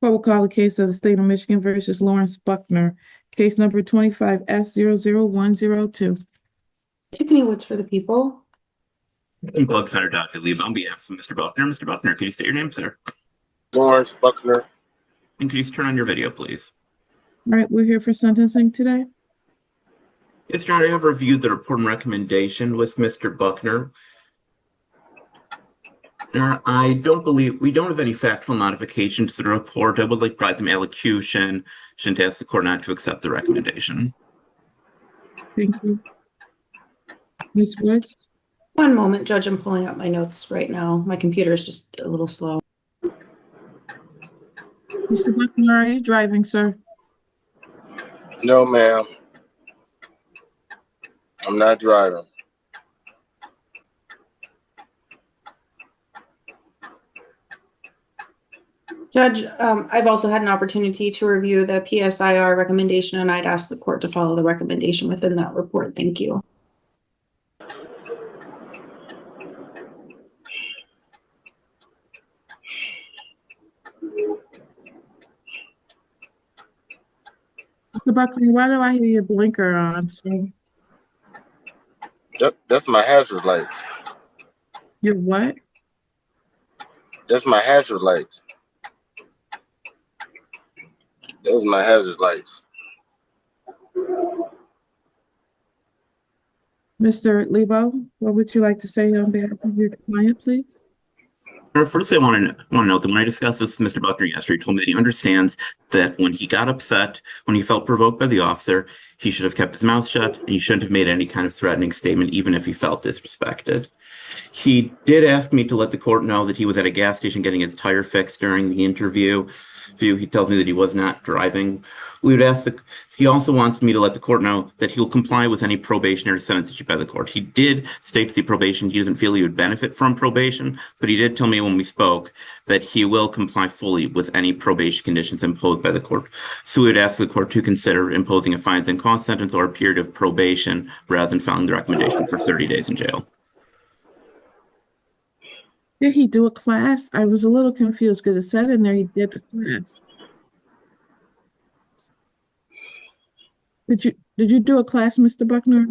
Court will call the case of the State of Michigan versus Lawrence Buckner, case number 25S00102. Tiffany Woods for the people. I'm Plug Defender Dr. Lee on behalf of Mr. Buckner. Mr. Buckner, could you state your name, sir? Lawrence Buckner. And could you turn on your video, please? All right, we're here for sentencing today. Yes, Your Honor, I have reviewed the report and recommendation with Mr. Buckner. I don't believe we don't have any factual modifications to the report. I would like to provide them allocution. Shouldn't ask the court not to accept the recommendation. Thank you. Ms. Woods? One moment, Judge. I'm pulling up my notes right now. My computer is just a little slow. Mr. Buckner, are you driving, sir? No, ma'am. I'm not driving. Judge, I've also had an opportunity to review the PSIR recommendation, and I'd ask the court to follow the recommendation within that report. Thank you. Mr. Buckner, why do I hear your blinker on, sir? That's my hazard lights. Your what? That's my hazard lights. Those are my hazard lights. Mr. Lebo, what would you like to say on behalf of your client, please? First, I want to note that when I discussed this with Mr. Buckner yesterday, he told me that he understands that when he got upset, when he felt provoked by the officer, he should have kept his mouth shut and he shouldn't have made any kind of threatening statement, even if he felt disrespected. He did ask me to let the court know that he was at a gas station getting his tire fixed during the interview. He tells me that he was not driving. He also wants me to let the court know that he will comply with any probationary sentence issued by the court. He did state to the probation he doesn't feel he would benefit from probation, but he did tell me when we spoke that he will comply fully with any probation conditions imposed by the court. So we would ask the court to consider imposing a fines and cost sentence or a period of probation rather than filing the recommendation for 30 days in jail. Did he do a class? I was a little confused because it said in there he did the class. Did you do a class, Mr. Buckner?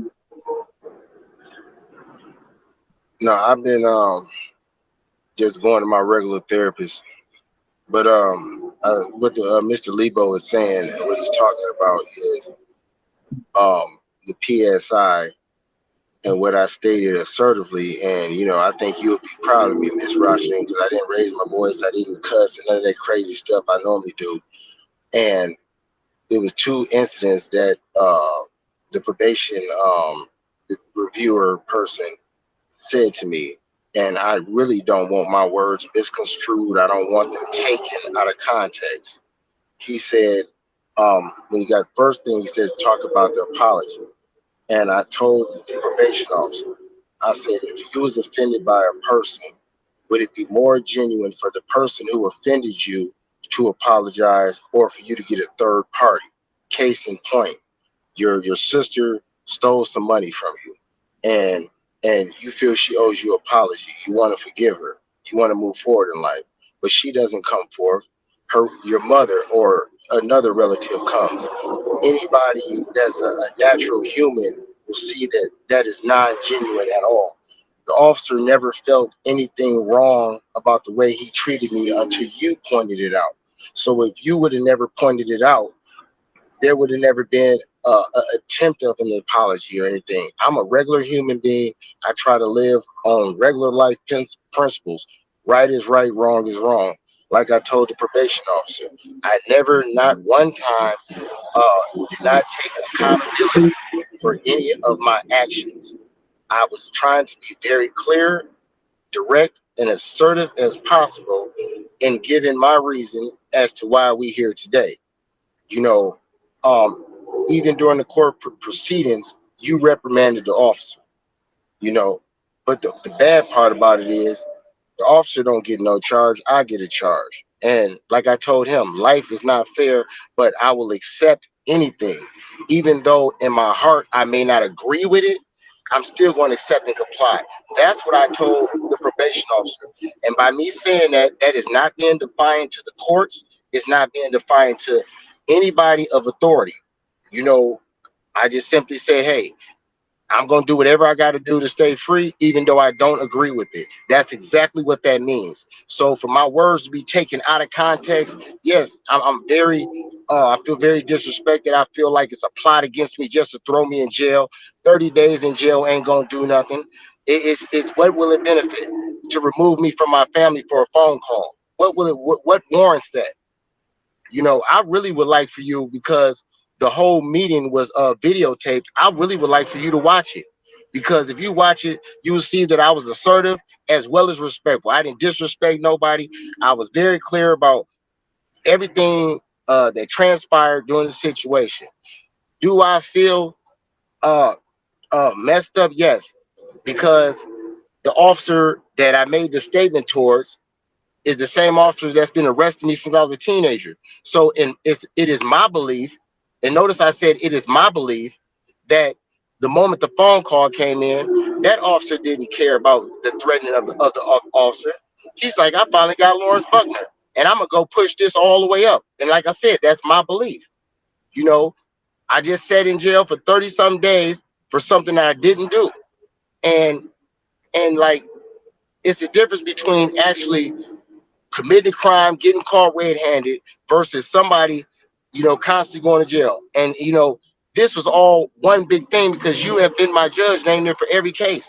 No, I've been just going to my regular therapist. But what Mr. Lebo is saying and what he's talking about is the PSI and what I stated assertively. And I think you'll be proud of me, Miss Rushing, because I didn't raise my voice, I didn't cuss, and none of that crazy stuff I normally do. And there was 2 incidents that the probation reviewer person said to me, and I really don't want my words misconstrued. I don't want them taken out of context. He said, when he got first thing, he said, talk about the apology. And I told the probation officer, I said, if you was offended by a person, would it be more genuine for the person who offended you to apologize or for you to get a third party? Case in point, your sister stole some money from you and you feel she owes you an apology. You want to forgive her. You want to move forward in life, but she doesn't come forth. Your mother or another relative comes. Anybody that's a natural human will see that that is non-genuine at all. The officer never felt anything wrong about the way he treated me until you pointed it out. So if you would have never pointed it out, there would have never been an attempt of an apology or anything. I'm a regular human being. I try to live on regular life principles. Right is right, wrong is wrong. Like I told the probation officer, I never, not one time, did not take accountability for any of my actions. I was trying to be very clear, direct, and assertive as possible in giving my reason as to why we here today. Even during the court proceedings, you reprimanded the officer, but the bad part about it is the officer don't get no charge. I get a charge. And like I told him, life is not fair, but I will accept anything. Even though in my heart, I may not agree with it, I'm still going to accept and comply. That's what I told the probation officer. And by me saying that, that is not being defiant to the courts. It's not being defined to anybody of authority. You know, I just simply say, hey, I'm going to do whatever I got to do to stay free, even though I don't agree with it. That's exactly what that means. So for my words to be taken out of context, yes, I'm very, I feel very disrespected. I feel like it's a plot against me just to throw me in jail. 30 days in jail ain't going to do nothing. It's what will it benefit to remove me from my family for a phone call? What warrants that? You know, I really would like for you, because the whole meeting was videotaped. I really would like for you to watch it, because if you watch it, you will see that I was assertive as well as respectful. I didn't disrespect nobody. I was very clear about everything that transpired during the situation. Do I feel uh, messed up? Yes, because the officer that I made the statement towards is the same officer that's been arresting me since I was a teenager. So, it is my belief, and notice I said it is my belief, that the moment the phone call came in, that officer didn't care about the threatening of the officer. He's like, I finally got Lawrence Buckner, and I'm gonna go push this all the way up. And like I said, that's my belief. You know, I just sat in jail for 30 some days for something that I didn't do, and like, it's the difference between actually committed a crime, getting caught red-handed, versus somebody, you know, constantly going to jail. And you know, this was all one big thing, because you have been my judge, named there for every case.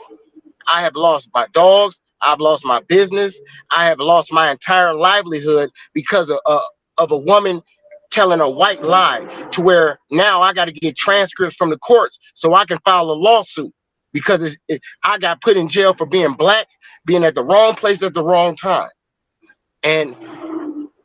I have lost my dogs. I've lost my business. I have lost my entire livelihood because of a woman telling a white lie, to where now I got to get transcripts from the courts so I can file a lawsuit, because I got put in jail for being black, being at the wrong place at the wrong time. And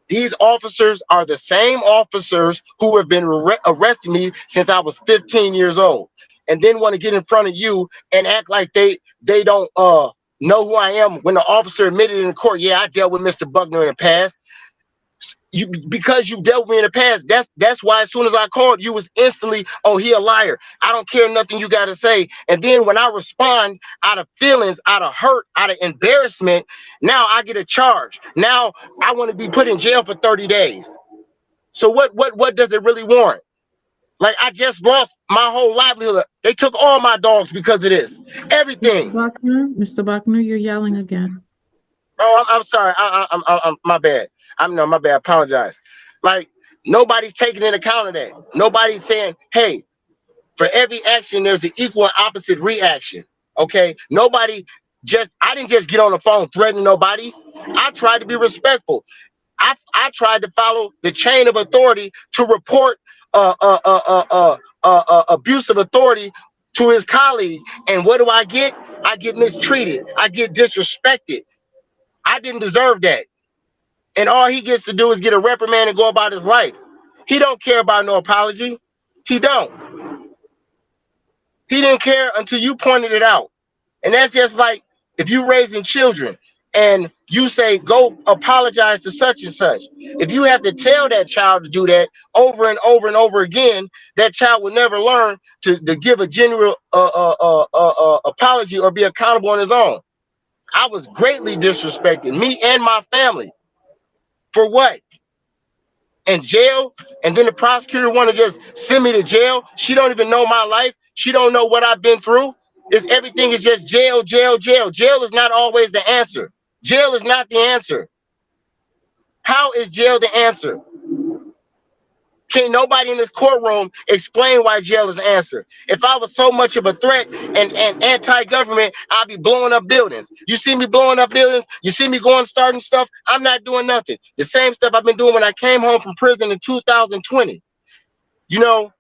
these officers are the same officers who have been arresting me since I was 15 years old, and then want to get in front of you and act like they don't know who I am, when the officer admitted in court, yeah, I dealt with Mr. Buckner in the past. You, because you dealt with me in the past, that's why as soon as I called, you was instantly, oh, he a liar. I don't care nothing you got to say. And then when I respond out of feelings, out of hurt, out of embarrassment, now I get a charge. Now I want to be put in jail for 30 days. So what does it really warrant? Like, I just lost my whole livelihood. They took all my dogs because of this. Everything. Mr. Buckner, you're yelling again. Oh, I'm sorry. I'm my bad. My bad. I apologize. Like, nobody's taking into account of that. Nobody's saying, hey, for every action, there's an equal and opposite reaction. Okay. I didn't just get on the phone threatening nobody. I tried to be respectful. I tried to follow the chain of authority to report abuse of authority to his colleague. And what do I get? I get mistreated. I get disrespected. I didn't deserve that. And all he gets to do is get a reprimand and go about his life. He don't care about no apology. He don't. He didn't care until you pointed it out. And that's just like if you raising children and you say, go apologize to such and such. If you have to tell that child to do that over and over and over again, that child will never learn to give a genuine apology or be accountable on his own. I was greatly disrespected, me and my family. For what? In jail? And then the prosecutor want to just send me to jail? She don't even know my life. She don't know what I've been through. Everything is just jail, jail, jail. Jail is not always the answer. Jail is not the answer. How is jail the answer? Can't nobody in this courtroom explain why jail is the answer. If I was so much of a threat and anti-government, I'd be blowing up buildings. You see me blowing up buildings? You see me starting stuff? I'm not doing nothing. The same stuff I've been doing when I came home from prison in 2020. You know,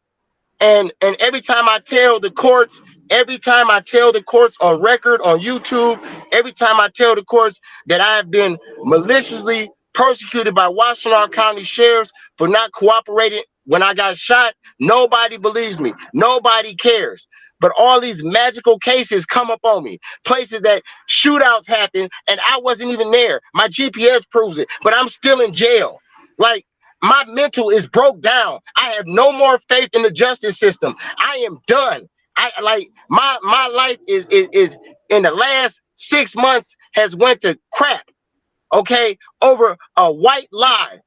and every time I tell the courts on record, on YouTube, every time I tell the courts that I have been maliciously persecuted by Washtenaw County sheriffs for not cooperating when I got shot, nobody believes me. Nobody cares. But all these magical cases come up on me, places that shootouts happen and I wasn't even there. My GPS proves it, but I'm still in jail. Like, my mental is broke down. I have no more faith in the justice system. I am done. My life is in the last 6 months has went to crap. Okay, over a white lie.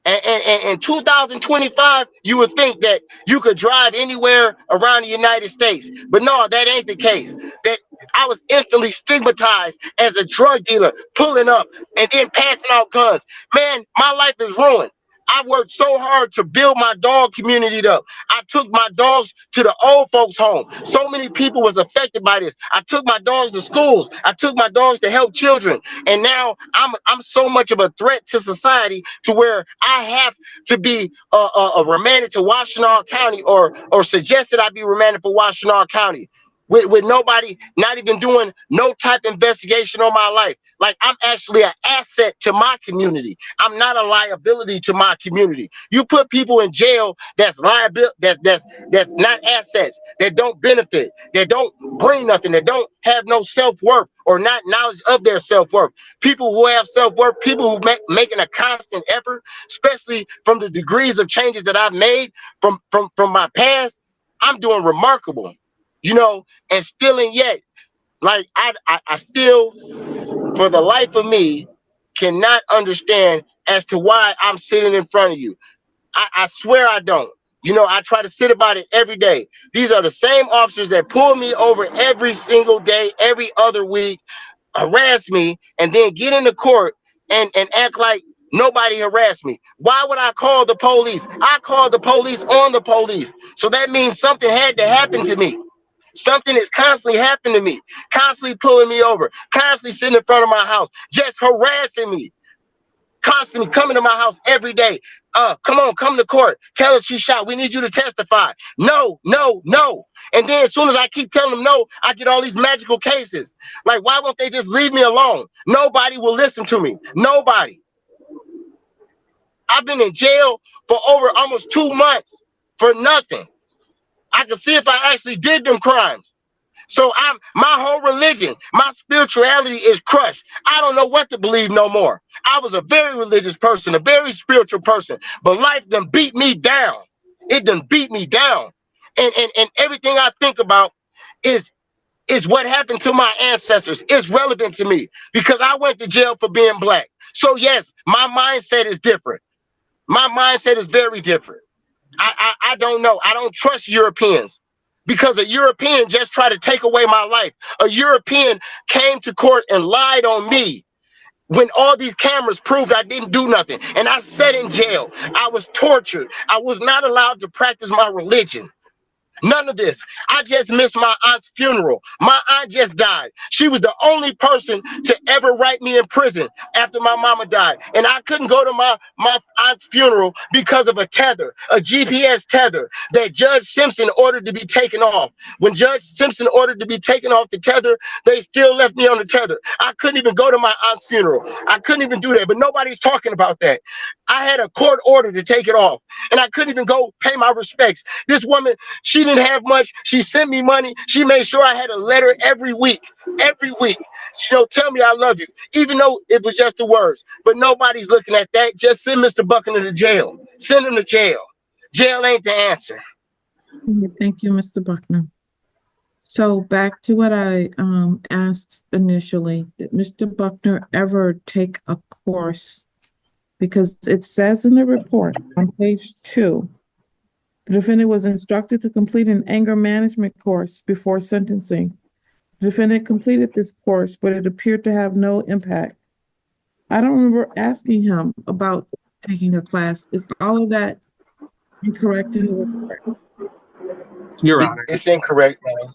And in 2025, you would think that you could drive anywhere around the United States. But no, that ain't the case. That I was instantly stigmatized as a drug dealer, pulling up and then passing out guns. Man, my life is ruined. I worked so hard to build my dog community up. I took my dogs to the old folks home. So many people was affected by this. I took my dogs to schools. I took my dogs to help children. And now I'm so much of a threat to society to where I have to be remanded to Washtenaw County or suggested I be remanded for Washtenaw County with nobody not even doing no type of investigation on my life. Like I'm actually an asset to my community. I'm not a liability to my community. You put people in jail that's liability, that's not assets, that don't benefit, that don't bring nothing, that don't have no self-worth or not knowledge of their self-worth. People who have self-worth, people who making a constant effort, especially from the degrees of changes that I've made from my past. I'm doing remarkable, you know, and still and yet, like I still, for the life of me, cannot understand as to why I'm sitting in front of you. I swear I don't. You know, I try to sit about it every day. These are the same officers that pull me over every single day, every other week, harass me, and then get into court and act like nobody harassed me. Why would I call the police? I called the police on the police. So that means something had to happen to me. Something is constantly happening to me, constantly pulling me over, constantly sitting in front of my house, just harassing me, constantly coming to my house every day. Come on, come to court. Tell us she shot. We need you to testify. No, no, no. And then as soon as I keep telling them no, I get all these magical cases. Like, why won't they just leave me alone? Nobody will listen to me. Nobody. I've been in jail for over almost 2 months for nothing. I can see if I actually did them crimes. So my whole religion, my spirituality is crushed. I don't know what to believe no more. I was a very religious person, a very spiritual person, but life done beat me down. It done beat me down. And everything I think about is what happened to my ancestors. It's relevant to me because I went to jail for being black. So yes, my mindset is different. My mindset is very different. I don't know. I don't trust Europeans because a European just tried to take away my life. A European came to court and lied on me when all these cameras proved I didn't do nothing. And I sat in jail. I was tortured. I was not allowed to practice my religion. None of this. I just missed my aunt's funeral. My aunt just died. She was the only person to ever write me in prison after my mama died. And I couldn't go to my aunt's funeral because of a tether, a GPS tether that Judge Simpson ordered to be taken off. When Judge Simpson ordered to be taken off the tether, they still left me on the tether. I couldn't even go to my aunt's funeral. I couldn't even do that, but nobody's talking about that. I had a court order to take it off, and I couldn't even go pay my respects. This woman, she didn't have much. She sent me money. She made sure I had a letter every week. Every week. She'll tell me I love you, even though it was just the words. But nobody's looking at that. Just send Mr. Buckner to jail. Send him to jail. Jail ain't the answer. Thank you, Mr. Buckner. So back to what I asked initially, did Mr. Buckner ever take a course? Because it says in the report on page 2, the defendant was instructed to complete an anger management course before sentencing. The defendant completed this course, but it appeared to have no impact. I don't remember asking him about taking a class. Is all of that incorrect in the report? Your Honor. It's incorrect, man.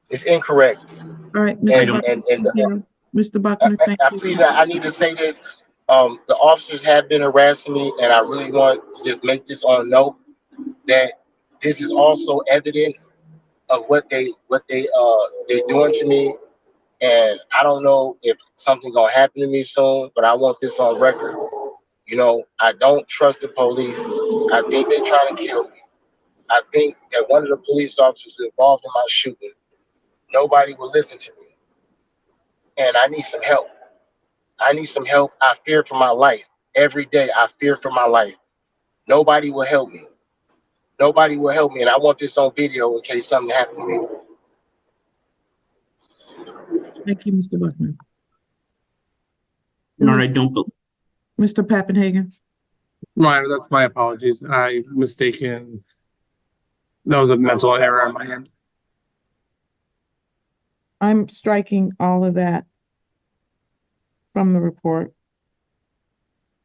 It's incorrect. All right, Mr. Buckner, Mr. Buckner, thank you. Please, I need to say this. The officers have been harassing me, and I really want to just make this on note that this is also evidence of what they're doing to me. And I don't know if something gonna happen to me soon, but I want this on record. You know, I don't trust the police. I think they're trying to kill me. I think that one of the police officers involved in my shooting, nobody will listen to me. And I need some help. I need some help. I fear for my life. Every day I fear for my life. Nobody will help me. Nobody will help me. And I want this on video in case something happened to me. Thank you, Mr. Buckner. No, I don't. Mr. Pappenhagen. Your Honor, that's my apologies. I mistaken. That was a mental error on my end. I'm striking all of that from the report.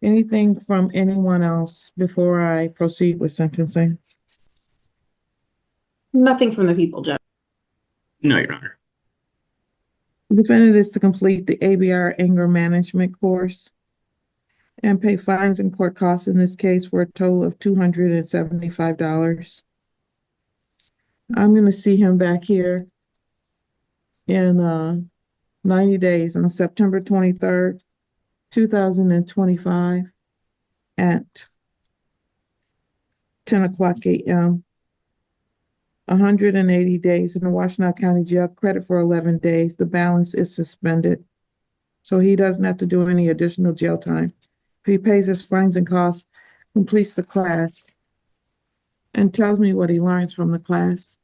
Anything from anyone else before I proceed with sentencing? Nothing from the people, Judge. No, Your Honor. The defendant is to complete the ABR anger management course and pay fines and court costs in this case for a total of $275. I'm gonna see him back here in 90 days on September 23rd, 2025 at 10 o'clock a.m. 180 days in the Washtenaw County Jail, credit for 11 days. The balance is suspended. So he doesn't have to do any additional jail time. If he pays his fines and costs, completes the class, and tells me what he learns from the class.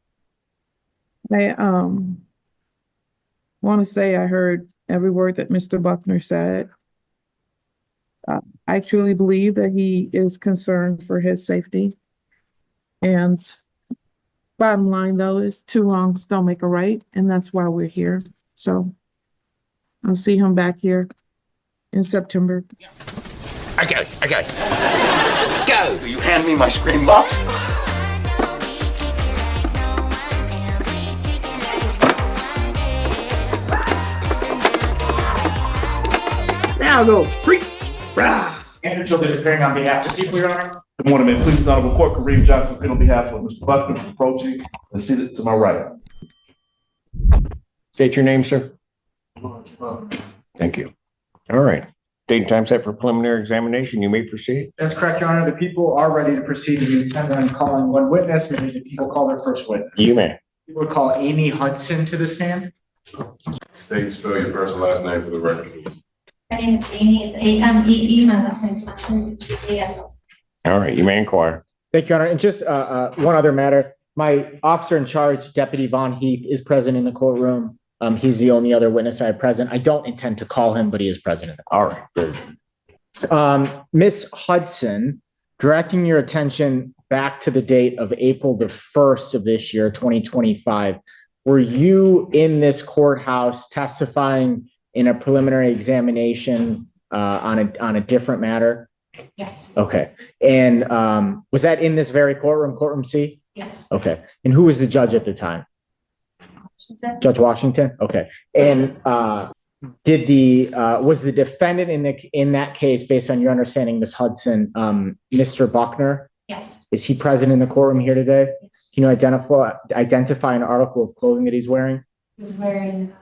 I want to say I heard every word that Mr. Buckner said. I truly believe that he is concerned for his safety. And bottom line, though, is 2 wrongs don't make a right, and that's why we're here. So I'll see him back here in September. Okay. Go! Will you hand me my screen box? Now go. And so the hearing on behalf of the people, Your Honor. Good morning, man. Please, Honorable Court, Kareem Johnson, on behalf of Mr. Buckner, approaching and seated to my right. State your name, sir. Thank you. All right. Date and time set for preliminary examination. You may proceed. That's correct, Your Honor. The people are ready to proceed to the intent on calling one witness, and the people call their first witness. You may. We would call Amy Hudson to the stand. State, spell your first and last name for the record. My name is Amy. It's A-M-E-E. My last name is Hudson. A-S-O. All right. You may inquire. Thank you, Your Honor. And just one other matter. My officer in charge, Deputy Von Heath, is present in the courtroom. He's the only other witness I have present. I don't intend to call him, but he is present. All right. Good. Miss Hudson, directing your attention back to the date of April the 1st of this year, 2025, were you in this courthouse testifying in a preliminary examination on a different matter? Yes. Okay. And was that in this very courtroom, courtroom C? Yes. Okay. And who was the judge at the time? Judge Washington? Okay. And did was the defendant in that case, based on your understanding, Ms. Hudson, Mr. Buckner? Yes. Is he present in the courtroom here today? Yes. Can you identify an article of clothing that he's wearing? He was wearing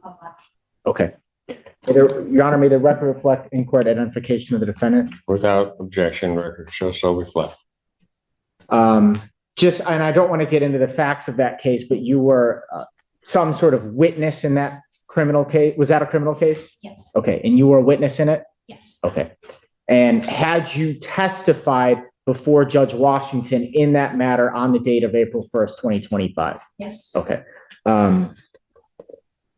a black. Okay. Your Honor, may the record reflect in-court identification of the defendant? Without objection, record shall so reflect. And I don't want to get into the facts of that case, but you were some sort of witness in that criminal case. Was that a criminal case? Yes. Okay. And you were a witness in it? Yes. Okay. And had you testified before Judge Washington in that matter on the date of April 1st, 2025? Yes. Okay.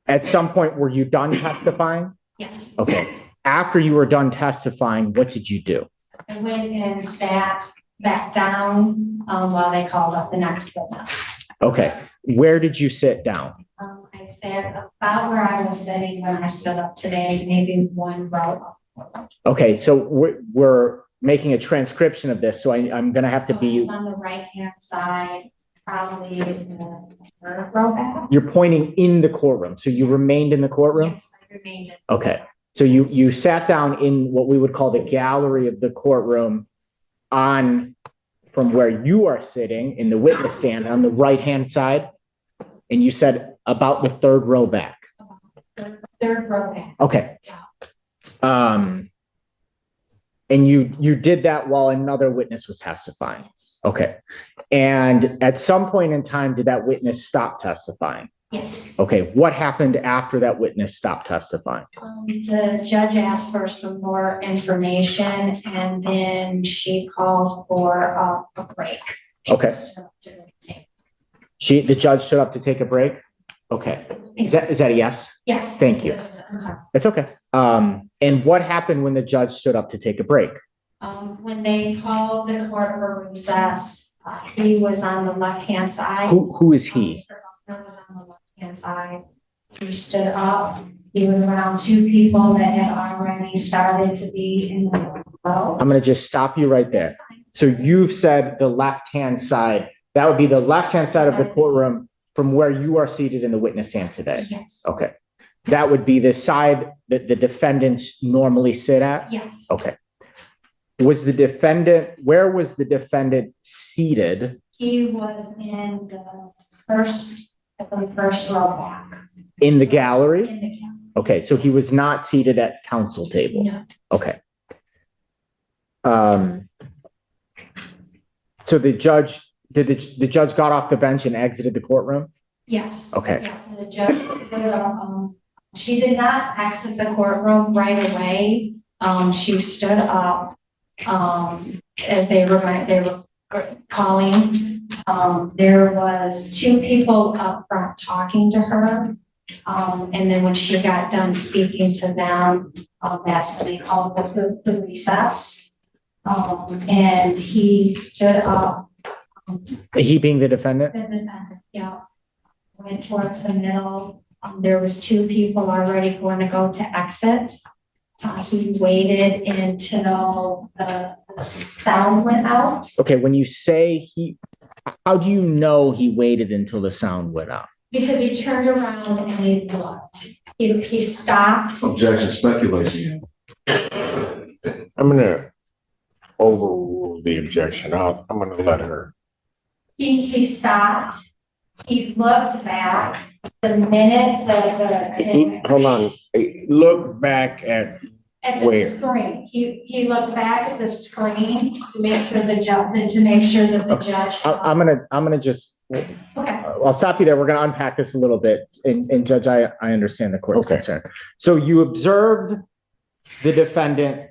At some point, were you done testifying? Yes. Okay. After you were done testifying, what did you do? I went and sat back down while they called up the next witness. Okay. Where did you sit down? I sat about where I was sitting when I stood up today, maybe one row up. Okay. So we're making a transcription of this. So I'm going to have to be on the right-hand side, probably in the third row back. You're pointing in the courtroom. So you remained in the courtroom? Yes, I remained in. Okay. So you sat down in what we would call the gallery of the courtroom from where you are sitting in the witness stand on the right-hand side. And you said about the third row back. Third row back. Okay. And you did that while another witness was testifying. Okay. And at some point in time, did that witness stop testifying? Yes. Okay. What happened after that witness stopped testifying? The judge asked for some more information, and then she called for a break. Okay. The judge stood up to take a break? Okay. Is that a yes? Yes. Thank you. I'm sorry. It's okay. And what happened when the judge stood up to take a break? When they called the court for recess, he was on the left-hand side. Who is he? Mr. Buckner was on the left-hand side. He stood up. He was around two people that had already started to be in the row. I'm going to just stop you right there. So you've said the left-hand side. That would be the left-hand side of the courtroom from where you are seated in the witness stand today. Yes. Okay. That would be the side that the defendants normally sit at? Yes. Okay. Where was the defendant seated? He was in the first row back. In the gallery? In the gallery. Okay, so he was not seated at counsel table? No. Okay. So the judge, the judge got off the bench and exited the courtroom? Yes. Okay. Yeah, the judge, she did not exit the courtroom right away. She stood up, as they were calling. There was two people up front talking to her. And then when she got done speaking to them, that's when they called the recess. And he stood up. He being the defendant? The defendant, yeah. Went towards the middle. There was two people already going to go to exit. He waited until the sound went out. Okay, when you say how do you know he waited until the sound went out? Because he turned around and he looked. He stopped. Objection, speculation. I'm gonna overrule the objection. I'm gonna let her. He stopped. He looked back. The minute Hold on. Look back at the where? screen. He looked back at the screen to make sure that the judge. I'm gonna just, Okay. I'll stop you there. We're gonna unpack this a little bit. And Judge, I understand the court's concern. So you observed the defendant.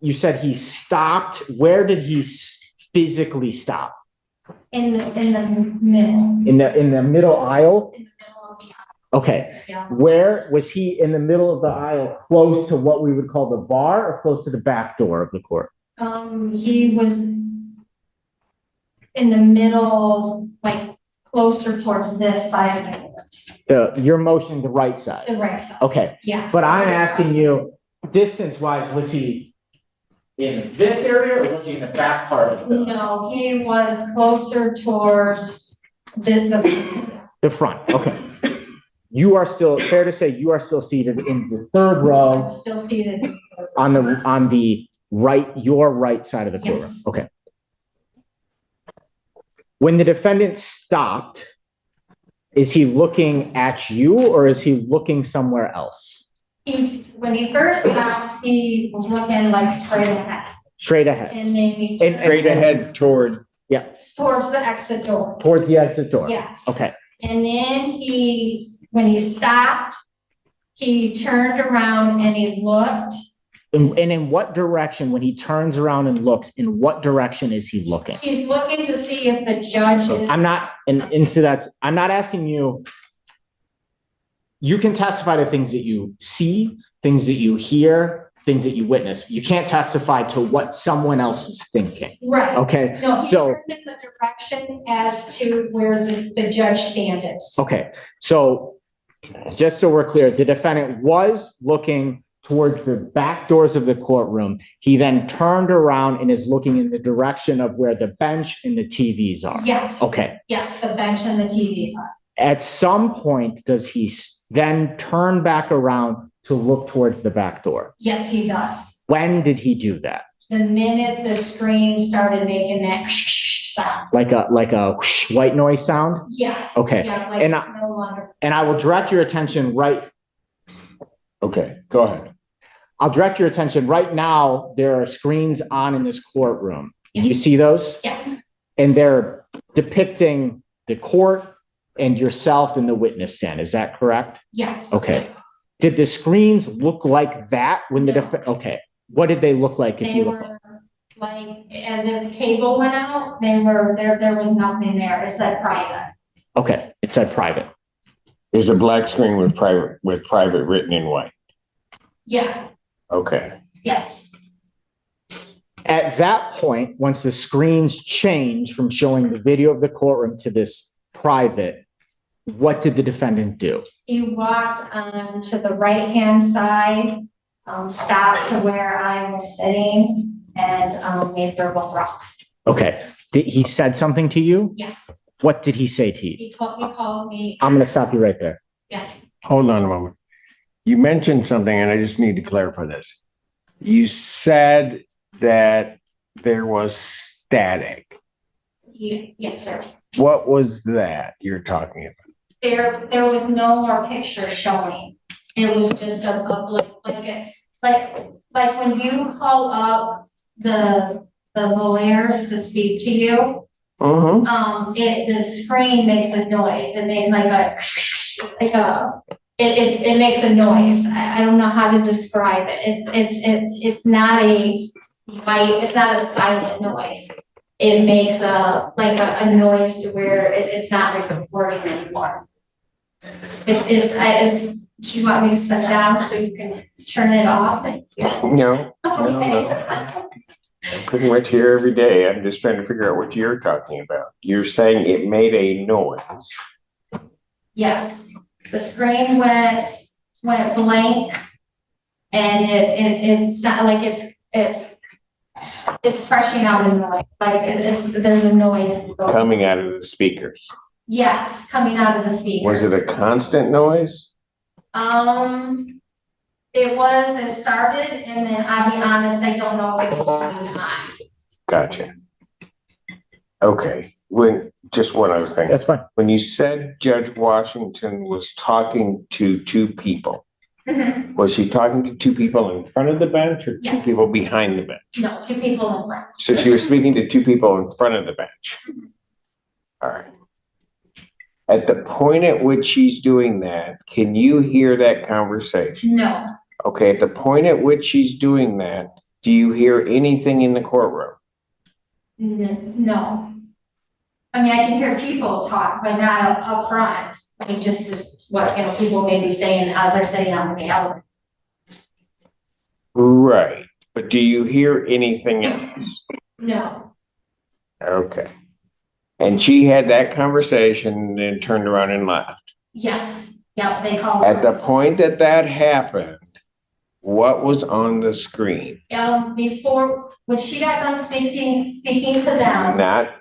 You said he stopped. Where did he physically stop? In the middle. In the middle aisle? In the middle of the aisle. Okay. Yeah. Where was he in the middle of the aisle, close to what we would call the bar or close to the back door of the court? He was in the middle, like closer towards this side of You're motioning the right side. the right side. Okay. Yes. But I'm asking you, distance-wise, was he in this area or was he in the back part of the No, he was closer towards the front? Okay. You are still, fair to say, you are still seated in the third row still seated. on the right, your right side of the courtroom. Yes. Okay. When the defendant stopped, is he looking at you or is he looking somewhere else? When he first stopped, he was looking like straight ahead. Straight ahead. And then he And straight ahead toward, towards the exit door. towards the exit door. Yes. Okay. And then when he stopped, he turned around and he looked. And in what direction, when he turns around and looks, in what direction is he looking? He's looking to see if the judge is. I'm not, and so I'm not asking you. You can testify to things that you see, things that you hear, things that you witness. You can't testify to what someone else is thinking. Right. Okay. No, he So, turned in the direction as to where the judge stand is. okay. So just so we're clear, the defendant was looking towards the back doors of the courtroom. He then turned around and is looking in the direction of where the bench and the TVs are. Yes. Okay. Yes, the bench and the TVs are. At some point, does he then turn back around to look towards the back door? Yes, he does. When did he do that? The minute the screen started making that sound. Like a white noise sound? Yes. Okay. Yeah, like And it's no longer. And I will direct your attention right. Okay, go ahead. I'll direct your attention right now. There are screens on in this courtroom. You see those? Yes. And they're depicting the court and yourself in the witness stand. Is that correct? Yes. Okay. Did the screens look like that when the okay. What did they look like if They you look? were like, as if cable went out, there was nothing there. It said private. Okay, it said private. There's a black screen with private written in white. Yeah, Okay. yes. At that point, once the screens changed from showing the video of the courtroom to this private, what did the defendant do? He walked on to the right-hand side, stopped to where I was sitting and, made verbal threats. Okay, he said something to you? Yes, What did he say to you? he called me, I'm gonna stop you right there. yes, Hold on a moment. You mentioned something and I just need to clarify this. You said that there was static. yes, sir. What was that you're talking about? There was no more picture showing. It was just like when you call up the lawyers to speak to you, the screen makes a noise. It makes it makes a noise. I don't know how to describe it. It's not it's not a silent noise. It makes a noise to where it's not recording anymore. Do you want me to sit down so you can turn it off? No, Okay. I'm pretty much here every day. I'm just trying to figure out what you're talking about. You're saying it made a noise. Yes, the screen went blank, and it's not like it's crushing out a noise. There's a noise Coming out of the speakers. Yes, coming out of the speakers. Was it a constant noise? It started, and then I'll be honest, I don't know if it was starting on. Gotcha. Okay, just one other thing. That's fine. When you said Judge Washington was talking to two people, was she talking to two people in front of the bench or two Yes. people behind the bench? No, two people in front. So she was speaking to two people in front of the bench. All right. At the point at which she's doing that, can you hear that conversation? No, Okay, at the point at which she's doing that, do you hear anything in the courtroom? no. I mean, I can hear people talk, but not up front. I mean, just what, people may be saying as they're sitting on the gallery. Right, but do you hear anything else? No, Okay. And she had that conversation and turned around and left. yes, yep, they call. At the point that that happened, what was on the screen? Before, when she got done speaking to them, Not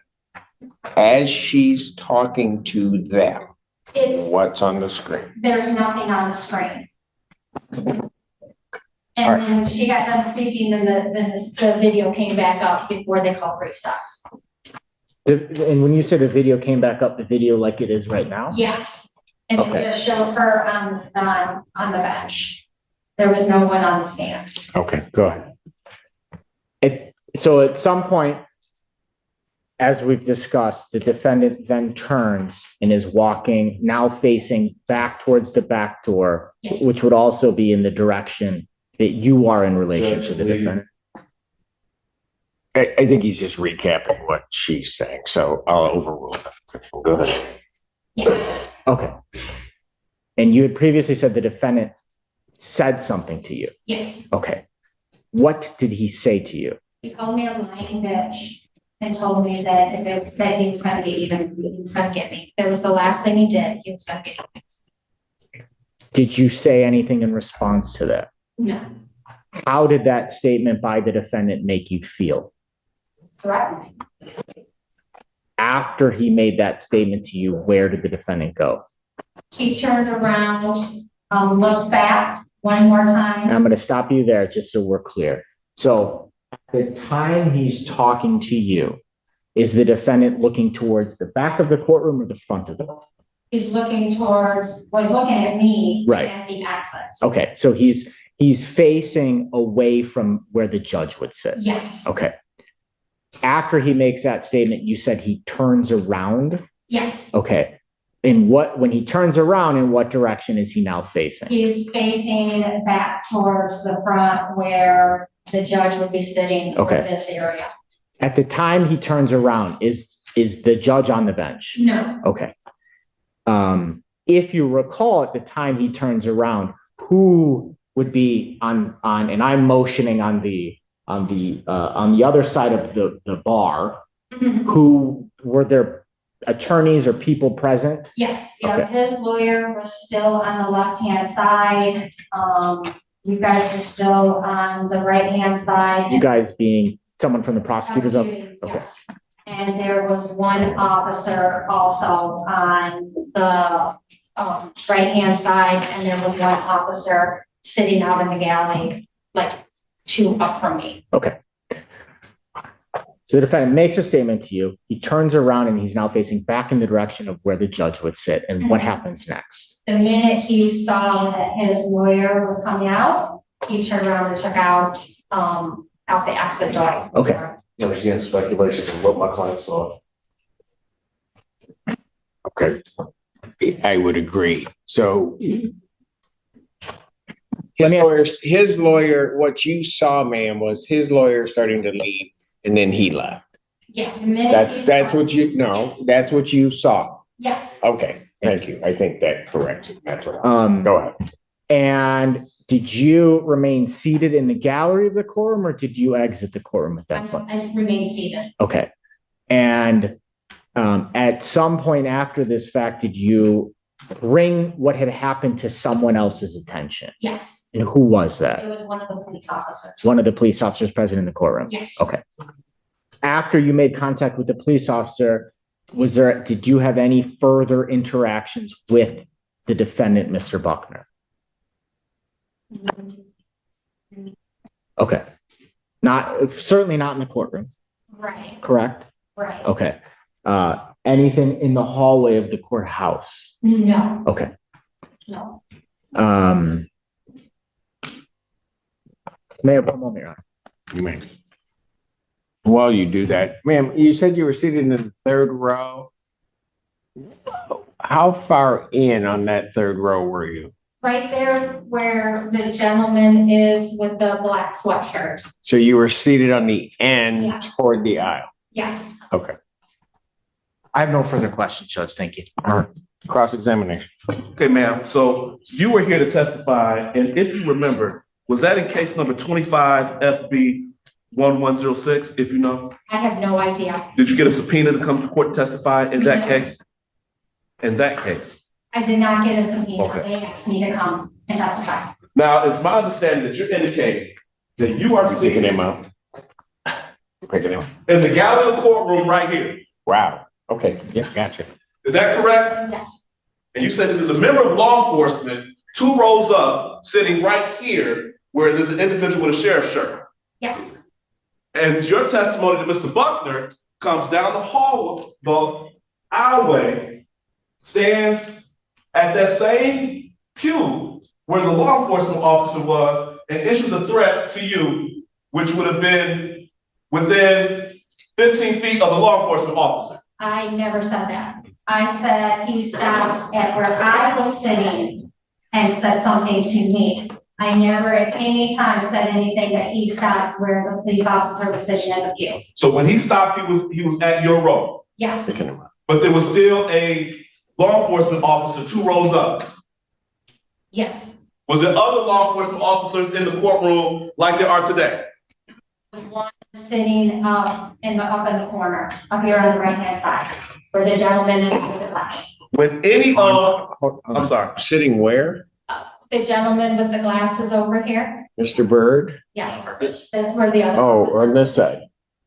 as she's talking to them. What's on the screen? there's nothing on the screen. All And right. then she got done speaking, and the video came back up before they called recess. And when you say the video came back up, the video like it is right now? Yes, and it Okay. just showed her on the bench. There was no one on the stand. Okay, go ahead. So at some point, as we've discussed, the defendant then turns and is walking, now facing back towards the back door, Yes. which would also be in the direction that you are in relation to the defendant. I think he's just recapping what she's saying, so I'll overrule that. Go ahead. Yes, Okay. And you had previously said the defendant said something to you. yes. Okay. What did he say to you? He called me a lying bitch and told me that that he was gonna he was gonna get me. That was the last thing he did. He was gonna get me. Did you say anything in response to that? No, How did that statement by the defendant make you feel? correct. After he made that statement to you, where did the defendant go? He turned around, looked back one more And time. I'm going to stop you there just so we're clear. So at the time he's talking to you, is the defendant looking towards the back of the courtroom or the front of the courtroom? He's looking looking at me. Right. At the exit. Okay, so he's facing away from where the judge would sit. Yes. Okay. After he makes that statement, you said he turns around. Yes. Okay. When he turns around, in what direction is he now facing? He's facing back towards the front where the judge would be sitting for Okay. this area. At the time he turns around, is the judge on the bench? No, Okay. If you recall, at the time he turns around, who would be on, and I'm motioning on the on the other side of the bar, who were there attorneys or people present? Yes, Okay. his lawyer was still on the left-hand side. You guys were still on the right-hand side. You guys being someone from the prosecutor's office? Prosecuting, yes. And there was one officer also on the right-hand side, and there was one officer sitting out in the gallery, like 2 up from me. Okay. So the defendant makes a statement to you. He turns around and he's now facing back in the direction of where the judge would sit. And what happens next? The minute he saw that his lawyer was coming out, he turned around and took out the exit door. Okay. And again, speculation of what my client saw. Okay. I would agree. So his lawyer, what you saw, ma'am, was his lawyer starting to leave and then he left. Yeah. The minute That's what you, no, that's what you saw. Yes. Okay, thank you. I think that corrects it. That's what. Go ahead. And did you remain seated in the gallery of the courtroom or did you exit the courtroom at that point? I remained seated. Okay. And at some point after this fact, did you bring what had happened to someone else's attention? Yes. And who was that? It was one of the police officers. One of the police officers present in the courtroom? Yes. Okay. After you made contact with the police officer, did you have any further interactions with the defendant, Mr. Buckner? Okay. Certainly not in the courtroom. Right. Correct? Right. Okay. Anything in the hallway of the courthouse? No. Okay. No. Mayor, one moment, Your Honor. Ma'am. While you do that, ma'am, you said you were seated in the 3rd row. How far in on that 3rd row were you? Right there where the gentleman is with the black sweatshirt. So you were seated on the end Yes. toward the aisle. Yes. Okay. I have no further questions, Judge. Thank you. All right. Cross-examination. Okay, ma'am. So you were here to testify, and if you remember, was that in case number 25 FB 1106, if you know? I have no idea. Did you get a subpoena to come to court and testify in that No. case? In that case. I did not get a subpoena. Okay. They asked me to come and testify. Now, it's my understanding that you're indicating that you are Picking seated him up. Picking him up. in the gallery of the courtroom right here. Wow. Okay. Yeah, gotcha. Is that correct? Yes. And you said that there's a member of law enforcement 2 rows up, sitting right here, where there's an individual with a sheriff's shirt. Yes. And your testimony to Mr. Buckner comes down the hall, both aisleway, stands at that same pew where the law enforcement officer was and issues a threat to you, which would have been within 15 feet of the law enforcement officer. I never said that. I said he stopped at where I was sitting and said something to me. I never at any time said anything that he stopped where the police officer was sitting in the pew. So when he stopped, he was at your row, Yes. Picking him up. but there was still a law enforcement officer 2 rows up. Yes. Was there other law enforcement officers in the courtroom like there are today? There's one sitting up in the corner, up here on the right-hand side, where the gentleman is with the glasses. When any of, I'm sorry, Sitting where? The gentleman with the glasses over here? Mr. Bird? Yes. That's where the other. Oh, on this side?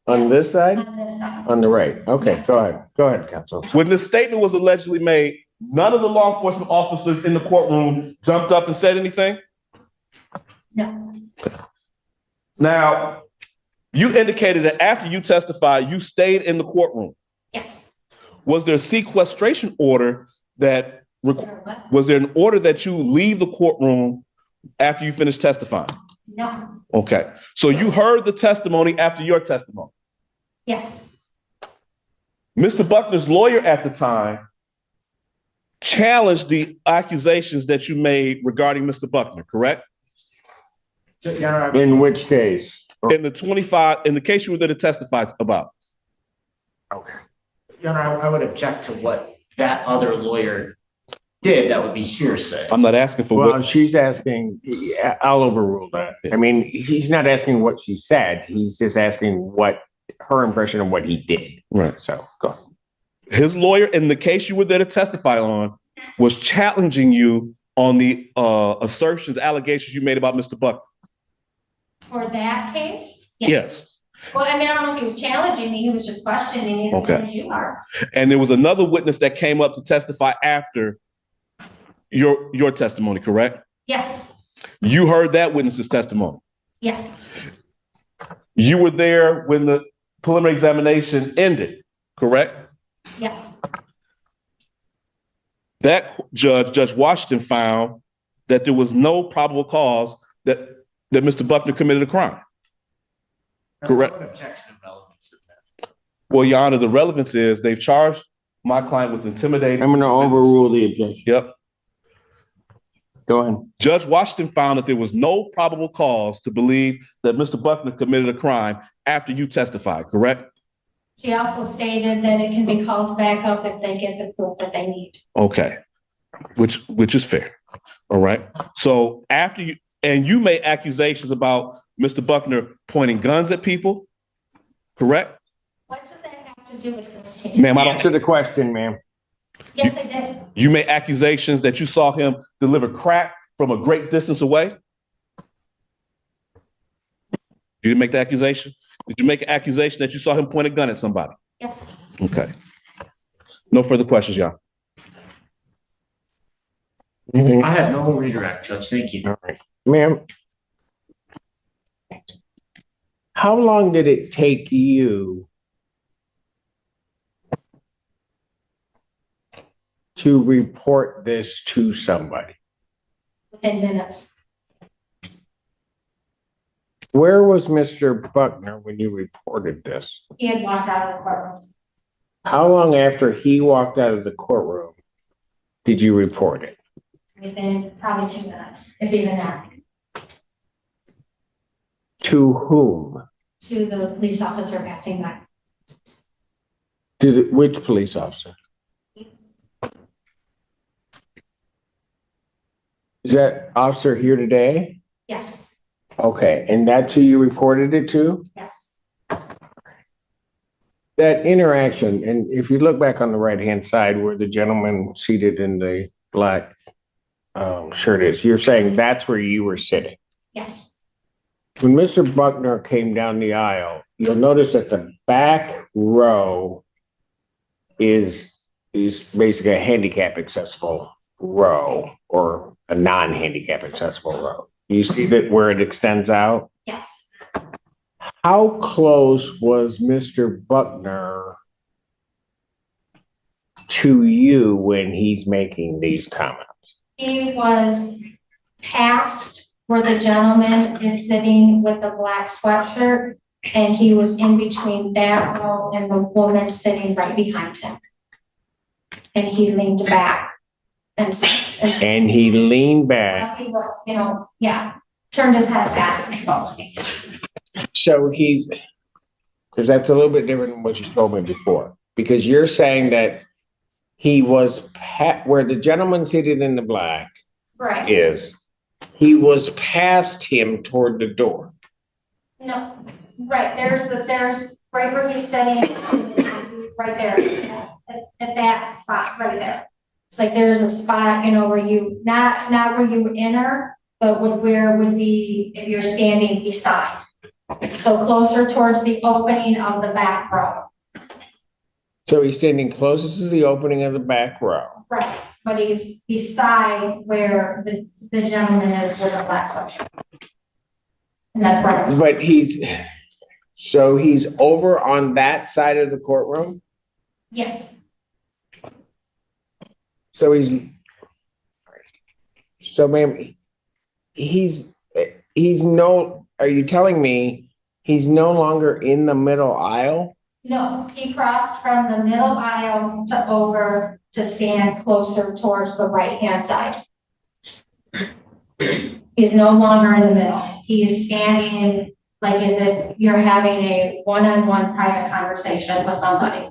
On this side? On this side. On the right? Okay, Yes. go ahead. Go ahead, counsel. when this statement was allegedly made, none of the law enforcement officers in the courtroom jumped up and said anything? No. Now, you indicated that after you testified, you stayed in the courtroom. Yes. Was there a sequestration order that, was there an order that you leave the courtroom after you finished testifying? No. Okay, so you heard the testimony after your testimony. Yes. Mr. Buckner's lawyer at the time challenged the accusations that you made regarding Mr. Buckner, correct? In which case? In the case you were there to testify about. Okay. Your Honor, I would object to what that other lawyer did, that would be hearsay. I'm not asking for Well, what, she's asking, I'll overrule that. I mean, he's not asking what she said. He's just asking what her impression of what he did. right. So go ahead. His lawyer in the case you were there to testify on was challenging you on the assertions, allegations you made about Mr. Buck. For that case? Yes. Well, I mean, I don't know if he was challenging me, he was just questioning me the Okay. same as you are. And there was another witness that came up to testify after your testimony, correct? Yes, You heard that witness's testimony. yes, You were there when the preliminary examination ended, correct? yes. That Judge Washington, found that there was no probable cause that Mr. Buckner committed a crime. Correct. Well, Your Honor, the relevance is they've charged my client with intimidating. I'm going to overrule the objection. Yep. Go ahead. Judge Washington found that there was no probable cause to believe that Mr. Buckner committed a crime after you testified, correct? She also stated that it can be called back up if they get the proof that they need. Okay, which is fair. All right. So after you made accusations about Mr. Buckner pointing guns at people, correct? What does that have to do with this case? Ma'am, I don't. Answer the question, ma'am. Yes, I did. You made accusations that you saw him deliver crack from a great distance away. You didn't make the accusation? Did you make an accusation that you saw him point a gun at somebody? Yes. Okay. No further questions, y'all. I have no redirect, Judge. Thank you. All right. Ma'am, how long did it take you to report this to somebody? Within minutes. Where was Mr. Buckner when you reported this? He had walked out of the courtroom. How long after he walked out of the courtroom did you report it? Within probably 2 minutes, if even that, To whom? to the police officer passing by. Which police officer? Is that officer here today? Yes, Okay, and that's who you reported it to? yes. That interaction, and if you look back on the right-hand side where the gentleman seated in the black shirt is, you're saying that's where you were sitting. Yes, When Mr. Buckner came down the aisle, you'll notice that the back row is basically a handicap accessible row or a non-handicap accessible row. You see that where it extends out? yes. How close was Mr. Buckner to you when he's making these comments? He was past where the gentleman is sitting with the black sweatshirt, and he was in between that row and the woman sitting right behind him. And he leaned back and he leaned back. he looked, yeah, turned his head back and spoke to me. So because that's a little bit different than what you told me before, because you're saying that he was where the gentleman seated in the black Right. is, he was past him toward the door. No, right, there's right where he's sitting, right there, at that spot, right there. It's like there's a spot, where you, not where you enter, but where would be if you're standing beside. So closer towards the opening of the back row. So he's standing closest to the opening of the back row. Right, but he's beside where the gentleman is with the black sweatshirt. And that's right. But so he's over on that side of the courtroom? Yes, So ma'am, are you telling me he's no longer in the middle aisle? no, he crossed from the middle aisle to stand closer towards the right-hand side. He's no longer in the middle. He's standing like as if you're having a one-on-one private conversation with somebody.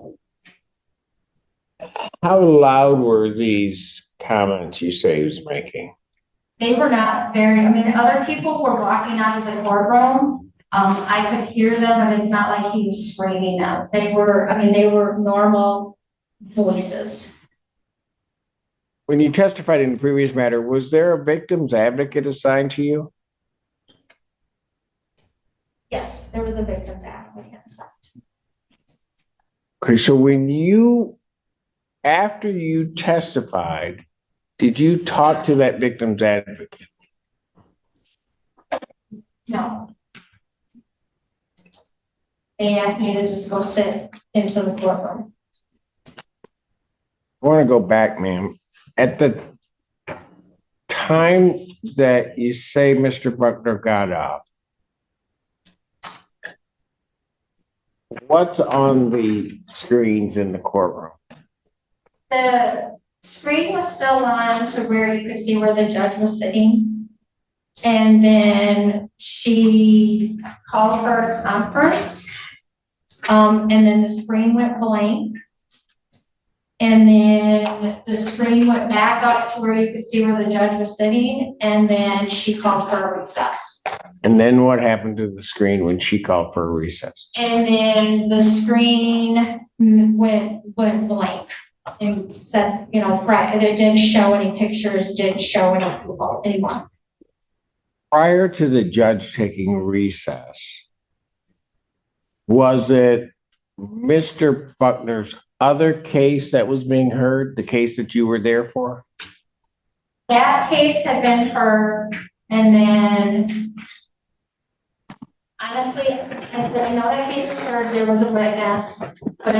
How loud were these comments you say he was making? They were not very, I mean, other people were walking out of the courtroom. I could hear them, but it's not like he was screaming them. They were, I mean, they were normal voices. When you testified in the previous matter, was there a victim's advocate assigned to you? Yes, there was a victim's advocate. Okay, so after you testified, did you talk to that victim's advocate? No. They asked me to just go sit into the courtroom. I want to go back, ma'am. At the time that you say Mr. Buckner got up, what's on the screens in the courtroom? The screen was still on to where you could see where the judge was sitting. And then she called for a conference. And then the screen went blank. And then the screen went back up to where you could see where the judge was sitting. And then she called for a recess. And then what happened to the screen when she called for a recess? And then the screen went blank. And said, you know, right, it didn't show any pictures, didn't show any people anymore. Prior to the judge taking recess, was it Mr. Buckner's other case that was being heard, the case that you were there for? That case had been heard, and then honestly, as another case was heard, there was a witness, but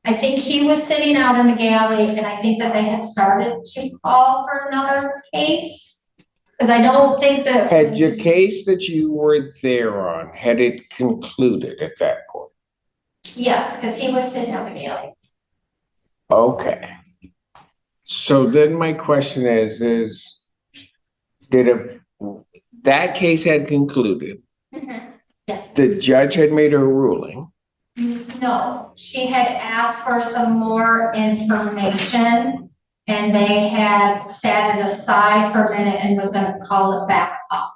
I think he was sitting out in the galley, and I think that they had started to call for another case. Because I don't think that. Had your case that you were there on, had it concluded at that point? Yes, because he was sitting out in the galley. Okay. So then my question is that case had concluded? Mm-hmm. Yes. The judge had made her ruling? No, she had asked for some more information, and they had set it aside for a minute and was going to call it back up.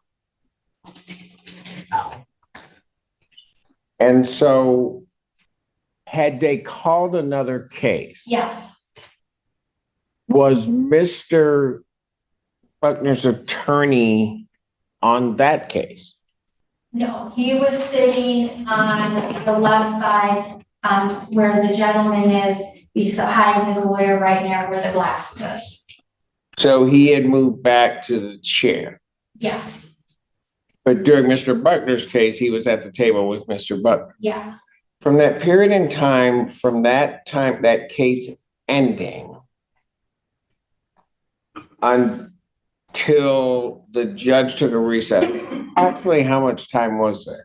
And so had they called another case? Yes. Was Mr. Buckner's attorney on that case? No, he was sitting on the left side, where the gentleman is. He's behind his lawyer right now where the glass is. So he had moved back to the chair. Yes. But during Mr. Buckner's case, he was at the table with Mr. Buckner. Yes. From that period in time, that case ending until the judge took a recess, actually, how much time was there?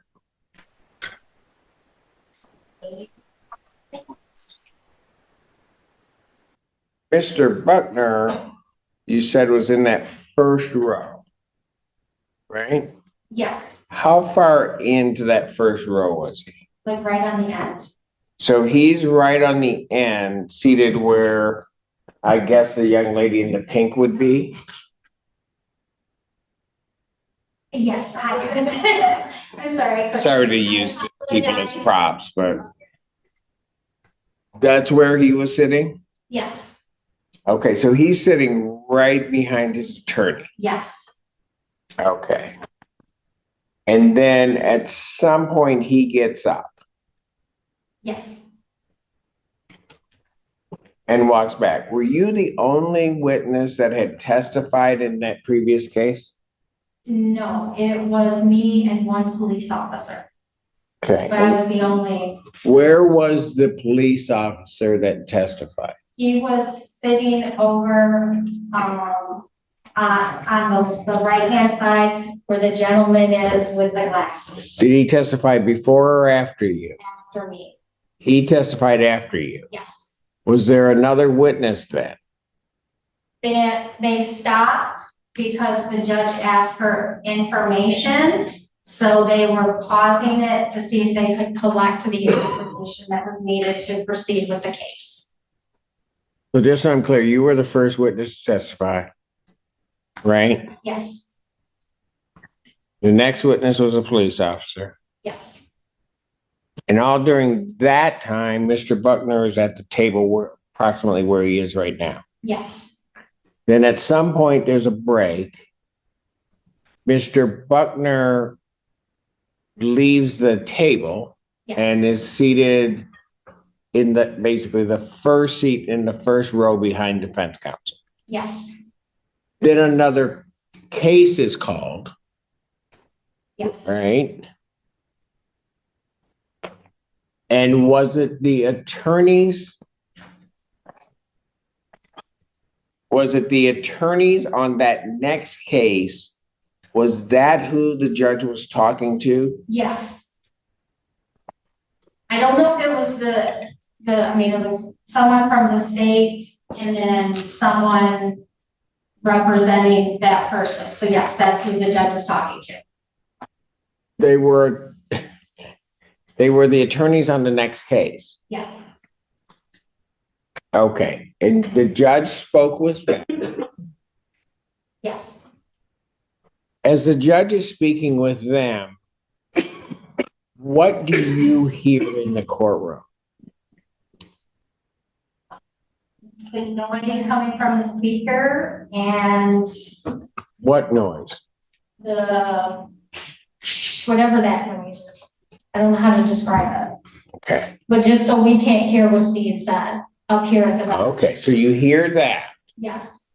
Mr. Buckner, you said was in that first row, right? Yes. How far into that first row was he? Like right on the end. So he's right on the end, seated where I guess the young lady in the pink would be? Yes, I'm sorry. Sorry to use the people as props, but that's where he was sitting? Yes. Okay, so he's sitting right behind his attorney. Yes. Okay. And then at some point he gets up Yes. and walks back. Were you the only witness that had testified in that previous case? No, it was me and one police officer, Okay. but I was the only. Where was the police officer that testified? He was sitting over, on the right-hand side where the gentleman is with the glasses. Did he testify before or after you? After me. He testified after you. Yes. Was there another witness then? They stopped because the judge asked for information, So they were pausing it to see if they could collect the information that was needed to proceed with the case. So just so I'm clear, you were the first witness to testify, right? Yes, The next witness was a police officer. yes, And all during that time, Mr. Buckner is at the table where approximately where he is right now. yes, Then at some point, there's a break. Mr. Buckner leaves the table and yes, is seated in the, basically the first seat in the first row behind defense counsel. yes, Then another case is called, yes. right? And was it the attorneys? Was it the attorneys on that next case? Was that who the judge was talking to? Yes. I don't know if it was I mean, it was someone from the state and then someone representing that person. So yes, that's who the judge was talking to. They were the attorneys on the next case. Yes, Okay, and the judge spoke with them. yes. As the judge is speaking with them, what do you hear in the courtroom? The noise coming from the speaker and What noise? the, whatever that noise is. I don't know how to describe it, Okay, but just so we can't hear what's being said up here at the back. okay, so you hear that. Yes,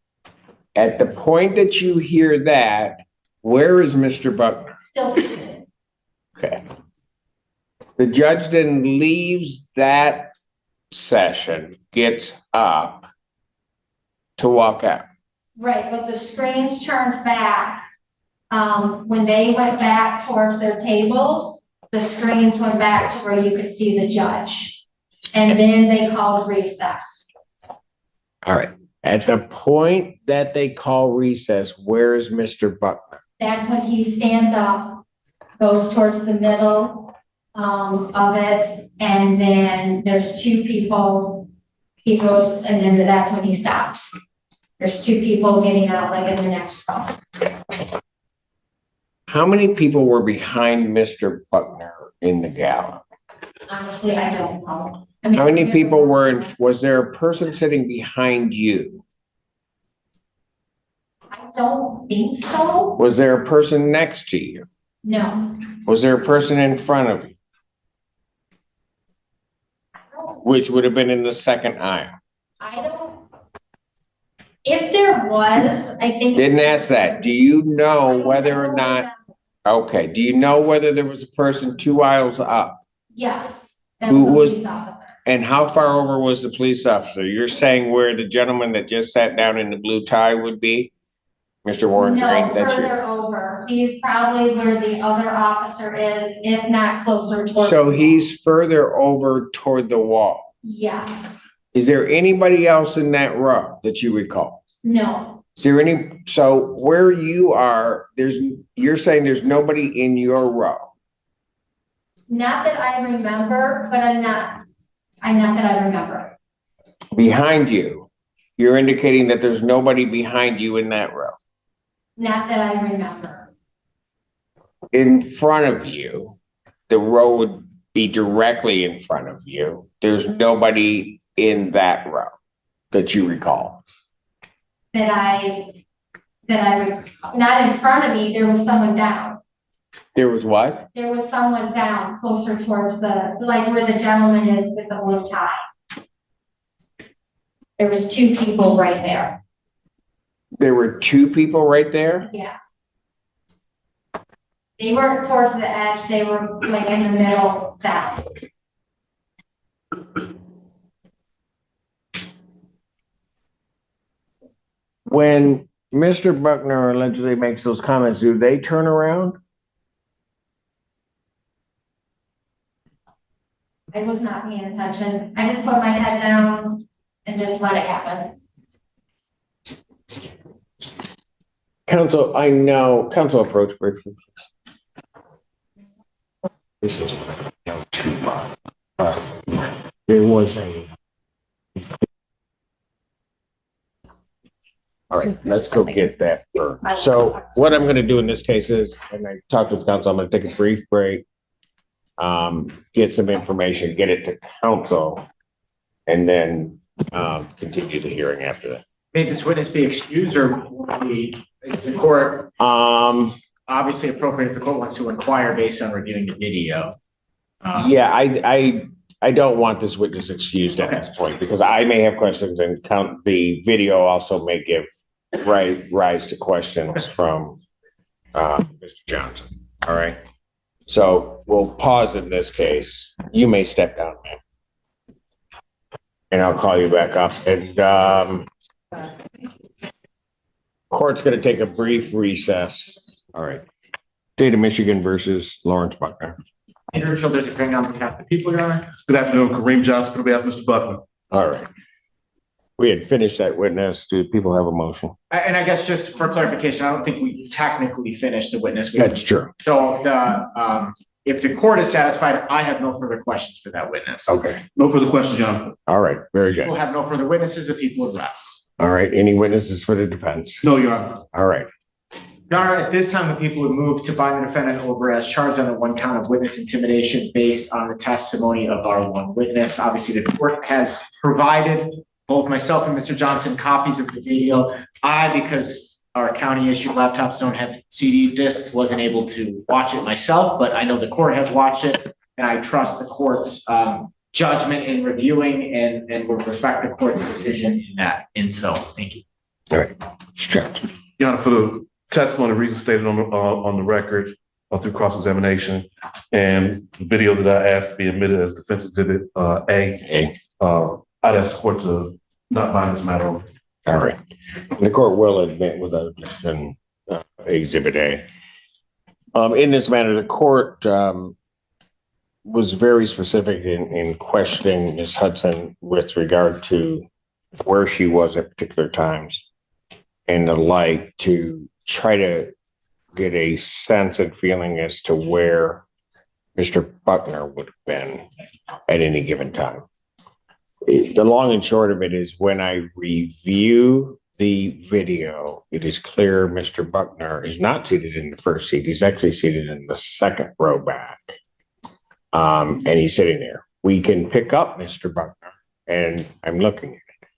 At the point that you hear that, where is Mr. Buckner? still seated. Okay. The judge then leaves that session, gets up to walk out. Right, but the screens turned back. When they went back towards their tables, the screens went back to where you could see the judge. And then they called recess. All right. At the point that they call recess, where is Mr. Buckner? That's when he stands up, goes towards the middle of it, and then there's two people. He goes, and then that's when he stops. There's two people getting out like in the next row. How many people were behind Mr. Buckner in the gala? Honestly, I don't know. I mean, How many people were in, was there a person sitting behind you? I don't think so. Was there a person next to you? No. Was there a person in front of you? Which would have been in the second aisle? I don't. If there was, I think. Didn't ask that. Do you know whether or not, okay, do you know whether there was a person 2 aisles up? Yes. That Who a was- police officer. And how far over was the police officer? You're saying where the gentleman that just sat down in the blue tie would be? Mr. Warren No, Green, that's your. further over. He's probably where the other officer is, if not closer towards. So he's further over toward the wall. Yes. Is there anybody else in that row that you recall? No. Is there any, so where you are, you're saying there's nobody in your row? Not that I remember, but I'm not that I remember. Behind you, you're indicating that there's nobody behind you in that row. Not that I remember. In front of you, the row would be directly in front of you. There's nobody in that row that you recall. Not in front of me, there was someone down. There was what? There was someone down closer towards like where the gentleman is with the blue tie. There was two people right there. There were two people right there? Yeah. They weren't towards the edge, they were like in the middle down. When Mr. Buckner allegedly makes those comments, do they turn around? I was not paying attention. I just put my head down and just let it happen. Council, I know, council approach briefly. This is too far. There was a. All right, let's go get that first. So what I'm gonna do in this case is, and I talked with council, I'm gonna take a brief break. Get some information, get it to council, and then continue the hearing after that. May this witness be excused or is the court obviously appropriate if the court wants to inquire based on reviewing the video? Yeah, I don't want this witness excused at this point because I may have questions and the video also may give rise to questions from Mr. Johnson. All right. So we'll pause in this case. You may step down, ma'am. And I'll call you back up. And court's going to take a brief recess. All right. State of Michigan versus Lawrence Buckner. Andrew Childers appearing on behalf of the people, Your Honor. Good afternoon, Kareem Johnson, on behalf of Mr. Buckner. All right. We had finished that witness. Do people have a motion? And I guess just for clarification, I don't think we technically finished the witness. That's true. So if the court is satisfied, I have no further questions for that witness. Okay. No further questions, Your Honor. All right. Very good. We'll have no further witnesses. The people will rest. All right. Any witnesses for the defense? No, Your Honor. All right. Your Honor, at this time, the people would move to bind the defendant over as charged on the one count of witness intimidation based on the testimony of our one witness. Obviously, the court has provided both myself and Mr. Johnson copies of the video. Because our county issued laptops don't have CD discs, wasn't able to watch it myself, but I know the court has watched it, and I trust the court's judgment in reviewing and will respect the court's decision in that. And so, thank you. All right. Checked. Your Honor, for the testimony, reasons stated on the record through cross-examination and the video that I asked to be admitted as defense exhibit A. I'd ask the court to not bind this matter over. All right. The court will admit without objection exhibit A. In this matter, the court was very specific in questioning Ms. Hudson with regard to where she was at particular times and the like to try to get a sense and feeling as to where Mr. Buckner would have been at any given time. The long and short of it is when I review the video, it is clear Mr. Buckner is not seated in the first seat. He's actually seated in the second row back. And he's sitting there. We can pick up Mr. Buckner and I'm looking at it.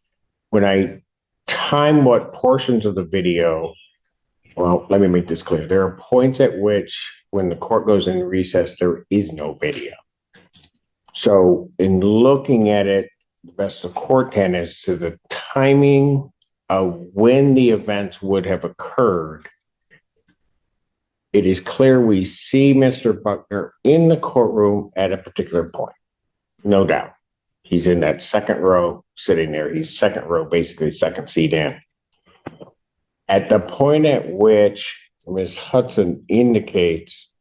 When I time what portions of the video, well, let me make this clear. There are points at which when the court goes in recess, there is no video. So in looking at it, the best the court can is to the timing of when the events would have occurred. It is clear we see Mr. Buckner in the courtroom at a particular point. No doubt. He's in that second row sitting there. He's second row, basically second seat in. At the point at which Ms. Hudson indicates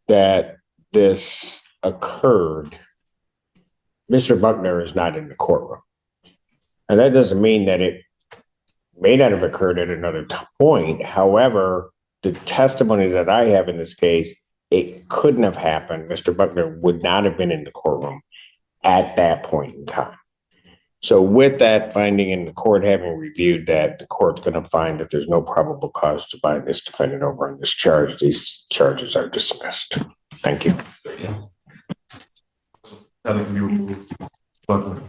that this occurred, Mr. Buckner is not in the courtroom. And that doesn't mean that it may not have occurred at another point. However, the testimony that I have in this case, it couldn't have happened. Mr. Buckner would not have been in the courtroom at that point in time. So with that finding in the court having reviewed that, the court's going to find that there's no probable cause to bind this defendant over on this charge. These charges are dismissed. Thank you.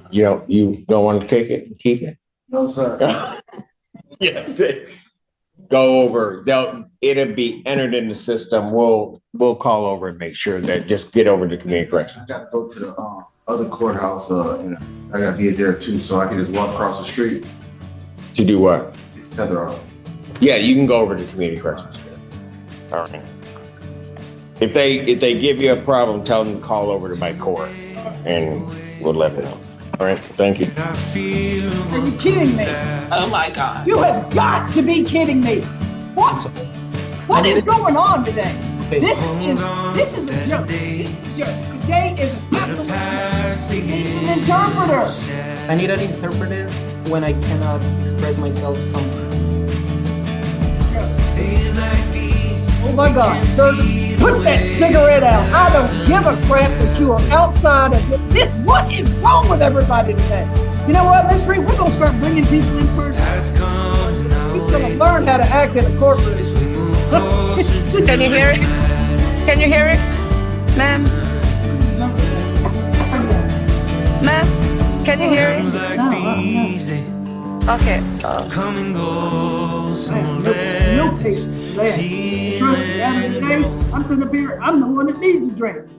You don't want to take it and keep it? No, sir. Yes. Go over. It'll be entered in the system. We'll call over and make sure that just get over to community corrections. I gotta go to the other courthouse, and I gotta be there too, so I can just walk across the street. To do what? Tether off. Yeah, you can go over to community corrections. All right. If they give you a problem, tell them to call over to my court, and we'll let them know. All right. Thank you. Are you kidding me? Oh my God. You have got to be kidding me. What is going on today? This is a joke. Today is an interpreter. I need an interpreter when I cannot express myself somewhere. Oh my God, sir. Put that cigarette out. I don't give a crap that you are outside of this. What is wrong with everybody today? You know what, Miss Reed? We're gonna start bringing people in first. We're gonna learn how to act in a courtroom. Can you hear it? Can you hear it? Ma'am? Ma'am? Can you hear it? Okay. Come and go, no taste. Trust me, at the end of the day, I'm sitting up here, I'm the one that needs a drink.